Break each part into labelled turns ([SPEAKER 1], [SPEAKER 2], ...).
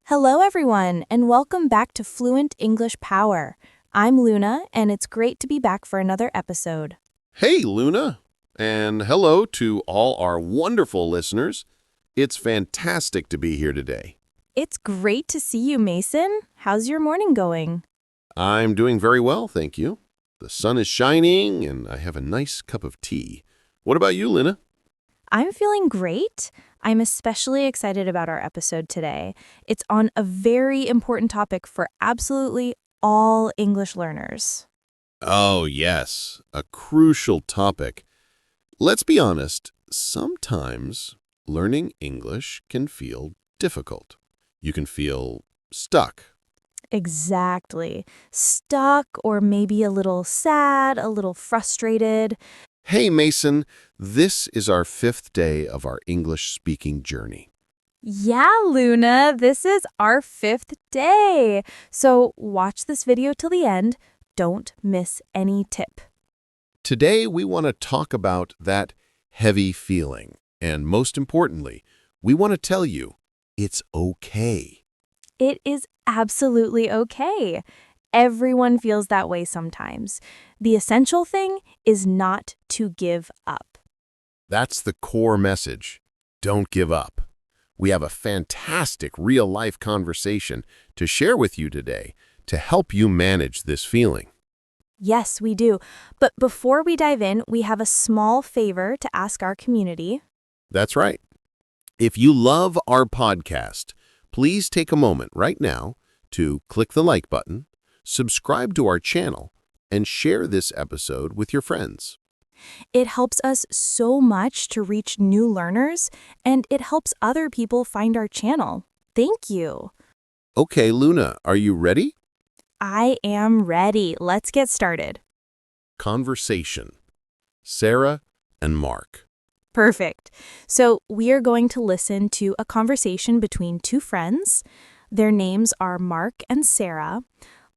[SPEAKER 1] Hello, everyone, and welcome back to Fluent English Power. I'm Luna, and it's great to be back for another episode.
[SPEAKER 2] Hey, Luna, and hello to all our wonderful listeners. It's fantastic to be here today.
[SPEAKER 1] It's great to see you, Mason. How's your morning going?
[SPEAKER 2] I'm doing very well, thank you. The sun is shining, and I have a nice cup of tea. What about you, Luna?
[SPEAKER 1] I'm feeling great. I'm especially excited about our episode today. It's on a very important topic for absolutely all English learners.
[SPEAKER 2] Oh, yes, a crucial topic. Let's be honest, sometimes learning English can feel difficult. You can feel stuck.
[SPEAKER 1] Exactly. Stuck or maybe a little sad, a little frustrated.
[SPEAKER 2] Hey, Mason, this is our 5th day of our English-speaking journey.
[SPEAKER 1] Yeah, Luna, this is our 5th day. So watch this video till the end. Don't miss any tip.
[SPEAKER 2] Today, we want to talk about that heavy feeling. And most importantly, we want to tell you it's okay.
[SPEAKER 1] It is absolutely okay. Everyone feels that way sometimes. The essential thing is not to give up.
[SPEAKER 2] That's the core message. Don't give up. We have a fantastic real-life conversation to share with you today to help you manage this feeling.
[SPEAKER 1] Yes, we do. But before we dive in, we have a small favor to ask our community.
[SPEAKER 2] That's right. If you love our podcast, please take a moment right now to click the like button, subscribe to our channel, and share this episode with your friends.
[SPEAKER 1] It helps us so much to reach new learners, and it helps other people find our channel. Thank you.
[SPEAKER 2] Okay, Luna, are you ready?
[SPEAKER 1] I am ready. Let's get started.
[SPEAKER 2] Conversation. Sarah and Mark.
[SPEAKER 1] Perfect. So we are going to listen to a conversation between two friends. Their names are Mark and Sarah.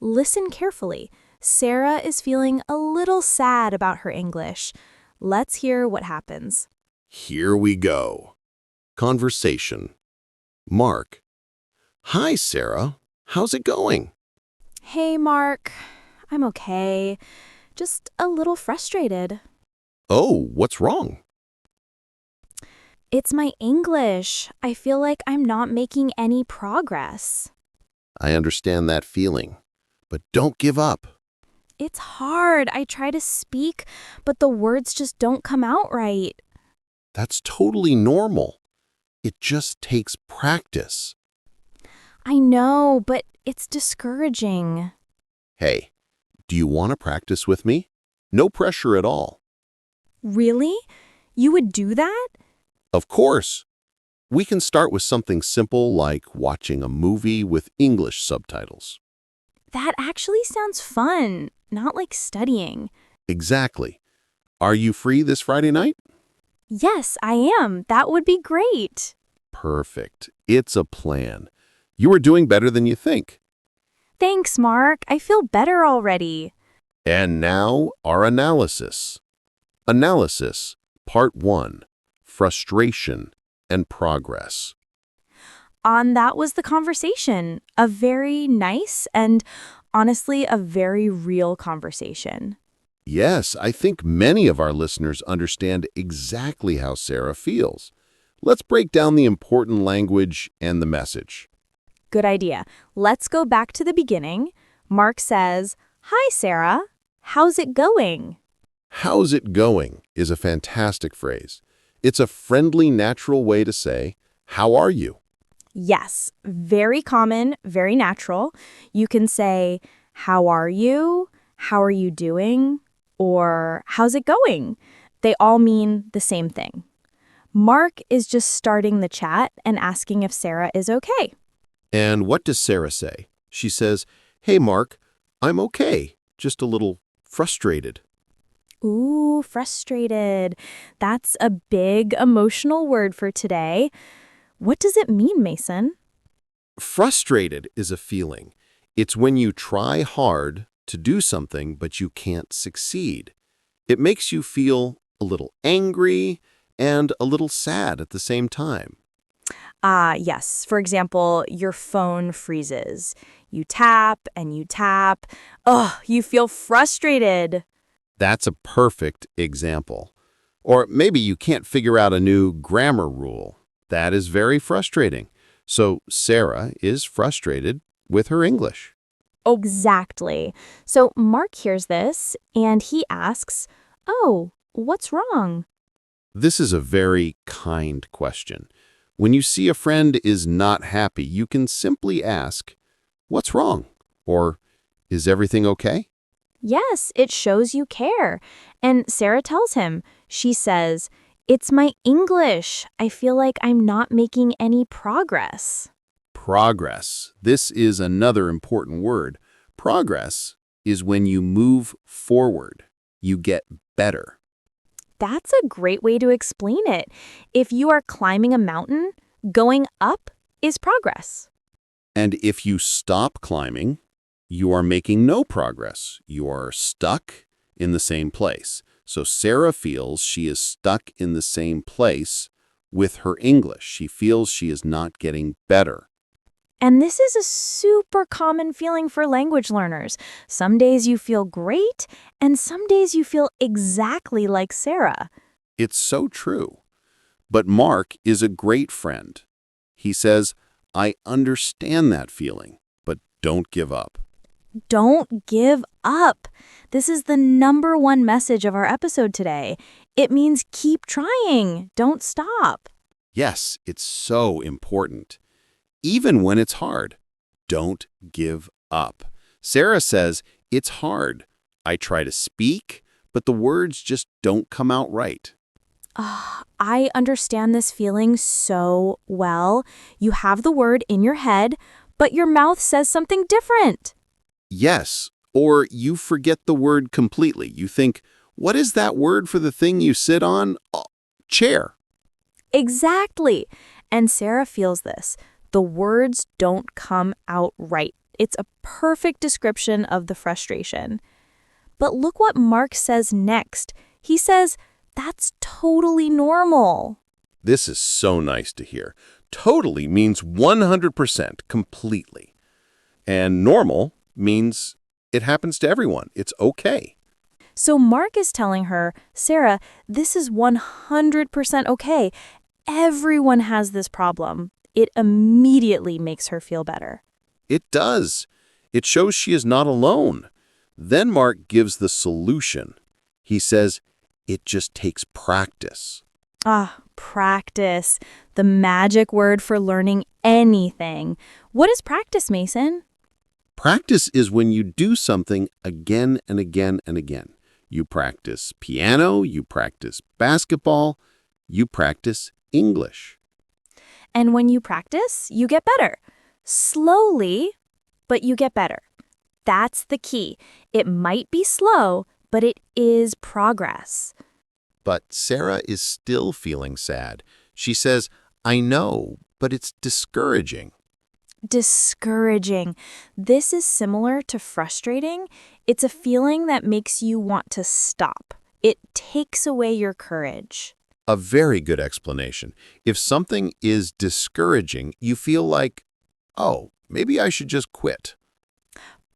[SPEAKER 1] Listen carefully. Sarah is feeling a little sad about her English. Let's hear what happens.
[SPEAKER 2] Here we go. Conversation. Mark. Hi, Sarah. How's it going?
[SPEAKER 1] Hey, Mark. I'm okay. Just a little frustrated.
[SPEAKER 2] Oh, what's wrong?
[SPEAKER 1] It's my English. I feel like I'm not making any progress.
[SPEAKER 2] I understand that feeling, but don't give up.
[SPEAKER 1] It's hard. I try to speak, but the words just don't come out right.
[SPEAKER 2] That's totally normal. It just takes practice.
[SPEAKER 1] I know, but it's discouraging.
[SPEAKER 2] Hey, do you want to practice with me? No pressure at all.
[SPEAKER 1] Really? You would do that?
[SPEAKER 2] Of course. We can start with something simple like watching a movie with English subtitles.
[SPEAKER 1] That actually sounds fun, not like studying.
[SPEAKER 2] Exactly. Are you free this Friday night?
[SPEAKER 1] Yes, I am. That would be great.
[SPEAKER 2] Perfect. It's a plan. You are doing better than you think.
[SPEAKER 1] Thanks, Mark. I feel better already.
[SPEAKER 2] And now, our analysis. Analysis, Part 1. Frustration and progress.
[SPEAKER 1] That was the conversation. A very nice and, honestly, a very real conversation.
[SPEAKER 2] Yes, I think many of our listeners understand exactly how Sarah feels. Let's break down the important language and the message.
[SPEAKER 1] Good idea. Let's go back to the beginning. Mark says, "Hi, Sarah. How's it going?"
[SPEAKER 2] How's it going is a fantastic phrase. It's a friendly, natural way to say, how are you?
[SPEAKER 1] Yes, very common, very natural. You can say, "How are you?" "How are you doing?" or "How's it going?" They all mean the same thing. Mark is just starting the chat and asking if Sarah is okay.
[SPEAKER 2] And what does Sarah say? She says, hey, Mark, I'm okay, just a little frustrated.
[SPEAKER 1] Ooh, frustrated. That's a big emotional word for today. What does it mean, Mason?
[SPEAKER 2] Frustrated is a feeling. It's when you try hard to do something, but you can't succeed. It makes you feel a little angry and a little sad at the same time.
[SPEAKER 1] Ah, yes. For example, your phone freezes. You tap and you tap. Ugh, you feel frustrated.
[SPEAKER 2] That's a perfect example. Or maybe you can't figure out a new grammar rule. That is very frustrating. So Sarah is frustrated with her English.
[SPEAKER 1] Exactly. So Mark hears this and he asks, "Oh, what's wrong?"
[SPEAKER 2] This is a very kind question. When you see a friend is not happy, you can simply ask, "What's wrong?" Or, "Is everything okay?"
[SPEAKER 1] Yes, it shows you care. And Sarah tells him, she says, "It's my English. I feel like I'm not making any progress."
[SPEAKER 2] Progress. This is another important word. Progress is when you move forward. You get better.
[SPEAKER 1] That's a great way to explain it. If you are climbing a mountain, going up is progress.
[SPEAKER 2] And if you stop climbing, you are making no progress. You are stuck in the same place. So Sarah feels she is stuck in the same place with her English. She feels she is not getting better.
[SPEAKER 1] And this is a super common feeling for language learners. Some days you feel great, and some days you feel exactly like Sarah.
[SPEAKER 2] It's so true. But Mark is a great friend. He says, "I understand that feeling, but don't give up."
[SPEAKER 1] Don't give up. This is the number one message of our episode today. It means keep trying. Don't stop.
[SPEAKER 2] Yes, it's so important. Even when it's hard, don't give up. Sarah says, "It's hard. I try to speak, but the words just don't come out right."
[SPEAKER 1] I understand this feeling so well. You have the word in your head, but your mouth says something different.
[SPEAKER 2] Yes, or you forget the word completely. You think, "What is that word for the thing you sit on?" Oh, chair.
[SPEAKER 1] Exactly. And Sarah feels this. The words don't come out right. It's a perfect description of the frustration. But look what Mark says next. He says, "That's totally normal."
[SPEAKER 2] This is so nice to hear. Totally means 100%, completely. And normal means it happens to everyone. It's okay.
[SPEAKER 1] So Mark is telling her, "Sarah, this is 100% okay. Everyone has this problem." It immediately makes her feel better.
[SPEAKER 2] It does. It shows she is not alone. Then Mark gives the solution. He says, "It just takes practice."
[SPEAKER 1] Ah, practice. The magic word for learning anything. What is practice, Mason?
[SPEAKER 2] Practice is when you do something again and again and again. You practice piano, you practice basketball, you practice English.
[SPEAKER 1] And when you practice, you get better. Slowly, but you get better. That's the key. It might be slow, but it is progress.
[SPEAKER 2] But Sarah is still feeling sad. She says, "I know, but it's discouraging."
[SPEAKER 1] Discouraging. This is similar to frustrating. It's a feeling that makes you want to stop. It takes away your courage.
[SPEAKER 2] A very good explanation. If something is discouraging, you feel like, "Oh, maybe I should just quit."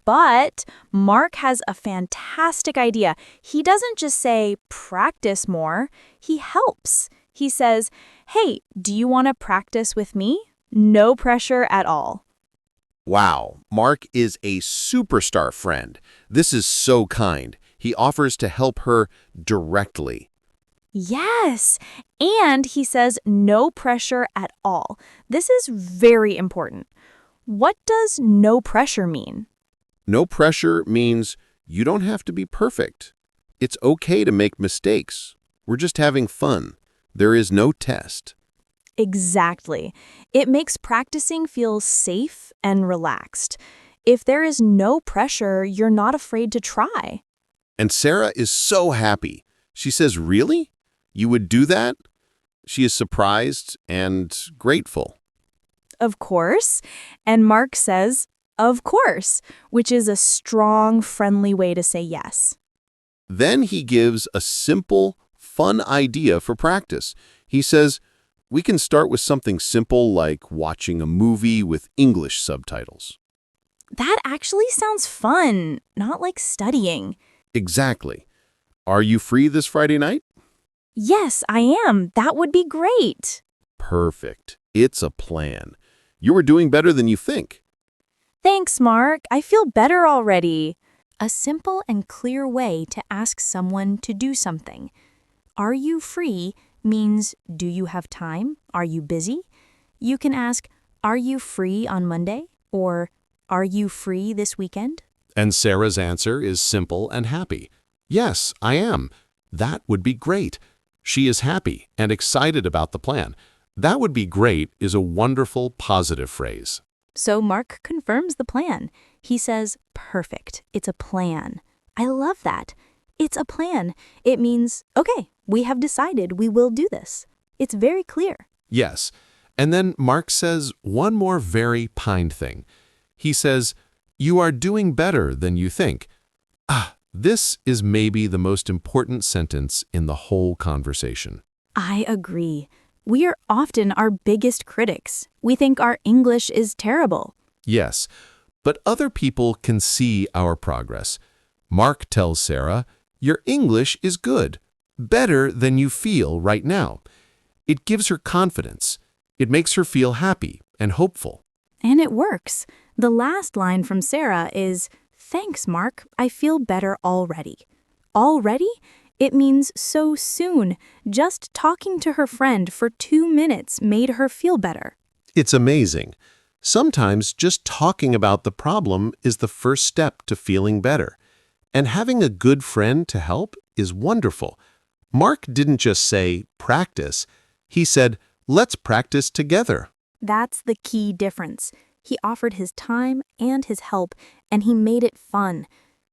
[SPEAKER 1] But Mark has a fantastic idea. He doesn't just say, "Practice more." He helps. He says, "Hey, do you want to practice with me?" No pressure at all.
[SPEAKER 2] Wow, Mark is a superstar friend. This is so kind. He offers to help her directly.
[SPEAKER 1] Yes. And he says no pressure at all. This is very important. What does no pressure mean?
[SPEAKER 2] No pressure means you don't have to be perfect. It's okay to make mistakes. We're just having fun. There is no test.
[SPEAKER 1] Exactly. It makes practicing feel safe and relaxed. If there is no pressure, you're not afraid to try.
[SPEAKER 2] And Sarah is so happy. She says, "Really? You would do that?" She is surprised and grateful.
[SPEAKER 1] Of course. And Mark says, "Of course," which is a strong, friendly way to say yes.
[SPEAKER 2] Then he gives a simple, fun idea for practice. He says, We can start with something simple like watching a movie with English subtitles.
[SPEAKER 1] That actually sounds fun, not like studying.
[SPEAKER 2] Exactly. Are you free this Friday night?
[SPEAKER 1] Yes, I am. That would be great.
[SPEAKER 2] Perfect. It's a plan. You are doing better than you think.
[SPEAKER 1] Thanks, Mark. I feel better already. A simple and clear way to ask someone to do something. Are you free means, do you have time? Are you busy? You can ask, are you free on Monday? Or, are you free this weekend?
[SPEAKER 2] And Sarah's answer is simple and happy. Yes, I am. That would be great. She is happy and excited about the plan. That would be great is a wonderful positive phrase.
[SPEAKER 1] So Mark confirms the plan. He says, perfect. It's a plan. I love that. It's a plan. It means, okay, we have decided we will do this. It's very clear.
[SPEAKER 2] Yes. And then Mark says one more very kind thing. He says, you are doing better than you think. This is maybe the most important sentence in the whole conversation.
[SPEAKER 1] I agree. We are often our biggest critics. We think our English is terrible.
[SPEAKER 2] Yes, but other people can see our progress. Mark tells Sarah, your English is good, better than you feel right now. It gives her confidence. It makes her feel happy and hopeful.
[SPEAKER 1] And it works. The last line from Sarah is, thanks, Mark. I feel better already. Already? It means so soon. Just talking to her friend for 2 minutes made her feel better.
[SPEAKER 2] It's amazing. Sometimes just talking about the problem is the first step to feeling better. And having a good friend to help is wonderful. Mark didn't just say, practice. He said, let's practice together.
[SPEAKER 1] That's the key difference. He offered his time and his help, and he made it fun.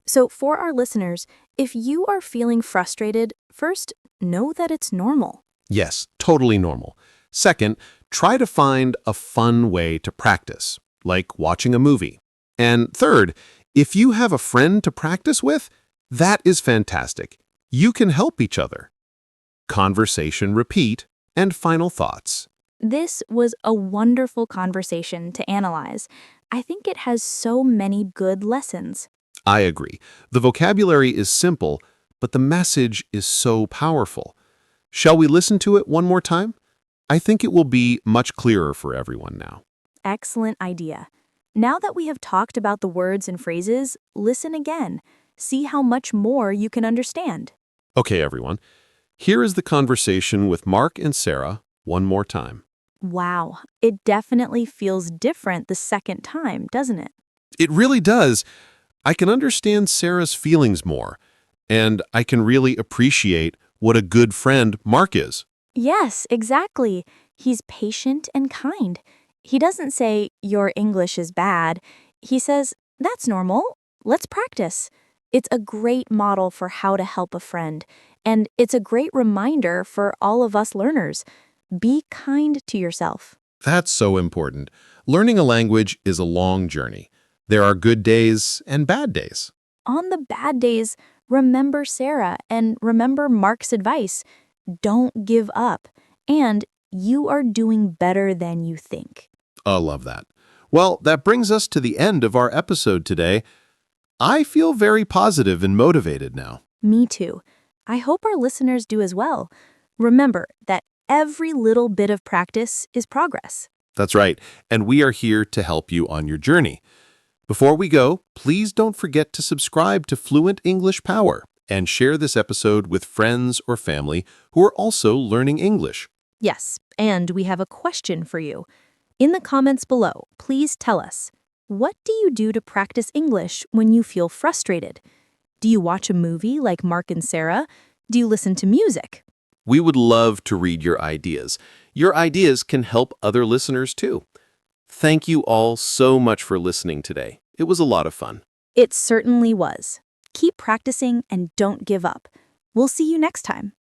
[SPEAKER 1] So for our listeners, if you are feeling frustrated, first, know that it's normal.
[SPEAKER 2] Yes, totally normal. Second, try to find a fun way to practice, like watching a movie. And third, if you have a friend to practice with, that is fantastic. You can help each other. Conversation repeat and final thoughts.
[SPEAKER 1] This was a wonderful conversation to analyze. I think it has so many good lessons.
[SPEAKER 2] I agree. The vocabulary is simple, but the message is so powerful. Shall we listen to it one more time? I think it will be much clearer for everyone now.
[SPEAKER 1] Excellent idea. Now that we have talked about the words and phrases, listen again. See how much more you can understand.
[SPEAKER 2] Okay, everyone. Here is the conversation with Mark and Sarah one more time.
[SPEAKER 1] Wow, it definitely feels different the second time, doesn't it?
[SPEAKER 2] It really does. I can understand Sarah's feelings more, and I can really appreciate what a good friend Mark is.
[SPEAKER 1] Yes, exactly. He's patient and kind. He doesn't say, your English is bad. He says, that's normal. Let's practice. It's a great model for how to help a friend, and it's a great reminder for all of us learners. Be kind to yourself.
[SPEAKER 2] That's so important. Learning a language is a long journey. There are good days and bad days.
[SPEAKER 1] On the bad days, remember Sarah and remember Mark's advice. Don't give up. And you are doing better than you think.
[SPEAKER 2] I love that. Well, that brings us to the end of our episode today. I feel very positive and motivated now.
[SPEAKER 1] Me too. I hope our listeners do as well. Remember that every little bit of practice is progress.
[SPEAKER 2] That's right, and we are here to help you on your journey. Before we go, please don't forget to subscribe to Fluent English Power and share this episode with friends or family who are also learning English.
[SPEAKER 1] Yes, and we have a question for you. In the comments below, please tell us, what do you do to practice English when you feel frustrated? Do you watch a movie like Mark and Sarah? Do you listen to music?
[SPEAKER 2] We would love to read your ideas. Your ideas can help other listeners too. Thank you all so much for listening today. It was a lot of fun.
[SPEAKER 1] It certainly was. Keep practicing and don't give up. We'll see you next time.